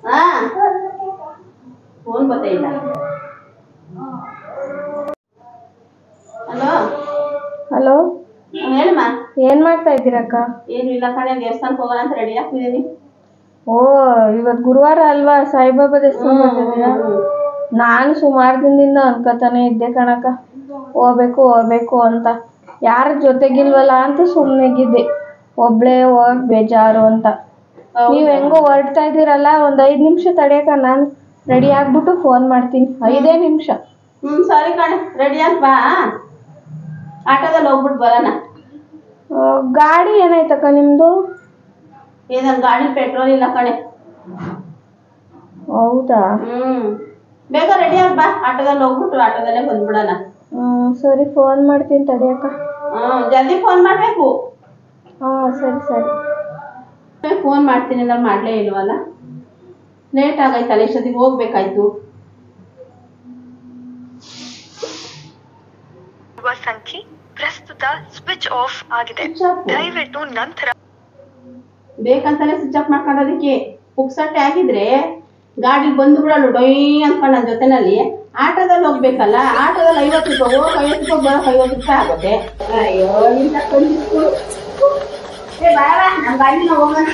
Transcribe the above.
ಹಾ ಫೋನ್ ಬರ್ತಾ ಇಲ್ಲ. ಹಲೋ ಹಲೋ ಹೇಳಮ್ಮ. ಏನ್ ಮಾಡ್ತಾ ಇದ್ದೀರಕ್ಕ? ಏನು ಇಲ್ಲ ಕಣೆ, ದೇವಸ್ಥಾನಕ್ಕೆ ಹೋಗೋಣ ಅಂತ ರೆಡಿ ಆಗ್ತಿದ್ದೀನಿ. ಓ ಇವತ್ತು ಗುರುವಾರ ಅಲ್ವಾ, ಸಾಯಿಬಾಬಾ ದೇವಸ್ಥಾನ ಬರ್ತಿದ್ದೀರಾ? ನಾನು ಸುಮಾರು ದಿನದಿಂದ ಅನ್ಕೋತಾನೆ ಇದ್ದೆ ಕಣಕ್ಕ, ಹೋಗ್ಬೇಕು ಅಂತ. ಯಾರ ಜೊತೆಗಿಲ್ವಲ್ಲ ಅಂತ ಸುಮ್ಮನೆಗಿದ್ದೆ, ಒಬ್ಳೇ ಹೋಗಕ್ ಬೇಜಾರು ಅಂತ. ನೀವ್ ಹೆಂಗೋ ಹೊರಡ್ತಾ ಇದ್ದೀರಲ್ಲ, ಒಂದ್ 5 ನಿಮಿಷ ತಡೆಯಕ್ಕ, ನಾನು ರೆಡಿ ಆಗ್ಬಿಟ್ಟು ಫೋನ್ ಮಾಡ್ತೀನಿ. 5 ನಿಮಿಷ. ಸರಿ ಕಣೆ, ರೆಡಿ ಆಗಿ ಬಾ, ಆಟೋದಲ್ಲಿ ಹೋಗ್ಬಿಟ್ಟು ಬರೋಣ. ಗಾಡಿ ಏನಾಯ್ತಕ್ಕ ನಿಮ್ದು? ನನ್ನ ಗಾಡಿ ಪೆಟ್ರೋಲ್ ಇಲ್ಲ ಕಣೆ. ಹೌದಾ? ಬೇಗ ರೆಡಿ ಆಗಿ ಬಾ, ಆಟೋದಲ್ಲಿ ಹೋಗ್ಬಿಟ್ಟು ಆಟೋದಲ್ಲೇ ಬಂದ್ಬಿಡೋಣ. ಸರಿ, ಫೋನ್ ಮಾಡ್ತೀನಿ ತಡೆಯಕ್ಕ. ಜಲ್ದಿ ಫೋನ್ ಮಾಡ್ಬೇಕು. ಸರಿ ಫೋನ್ ಮಾಡ್ತೀನಿ ಅಂದ್ರೆ ಮಾಡ್ಲೇ ಇಲ್ವಲ್ಲ, ಲೇಟ್ ಆಗೈತಲ್ಲ, ಇಷ್ಟೊತ್ತಿಗೆ ಹೋಗ್ಬೇಕಾಯ್ತು. ಸಂಖ್ಯೆ ಪ್ರಸ್ತುತ ಸ್ವಿಚ್ ಆಫ್ ಆಗಿದೆ, ದಯವಿಟ್ಟು ನಂತರ. ಬೇಕಂತಾನೆ ಸ್ವಿಚ್ ಆಫ್ ಮಾಡ್ಕೊಂಡೋದಕ್ಕೆ. ಪುಕ್ಸಟ್ಟೆ ಆಗಿದ್ರೆ ಗಾಡಿ ಬಂದು ಬಿಡಲು ಡೊಯ್ ಅನ್ಕೊಂಡ್ ನನ್ನ ಜೊತೆನಲ್ಲಿ. ಆಟೋದಲ್ಲಿ ಹೋಗ್ಬೇಕಲ್ಲ, ಆಟೋದಲ್ಲಿ 50 ರೂಪಾಯಿ ಹೋಗಿ 50 ರೂಪಾಯಿ ಬರೋಕ್ 50 ರೂಪಾಯಿ ಆಗುತ್ತೆ. ಅಯ್ಯೋ ಇಂತ ಕಂಡಿಸ್ಕೊಡು. ಬಾ ನಮ್ಮ ಗಾಡಿನ ಹೋಗೋಣ.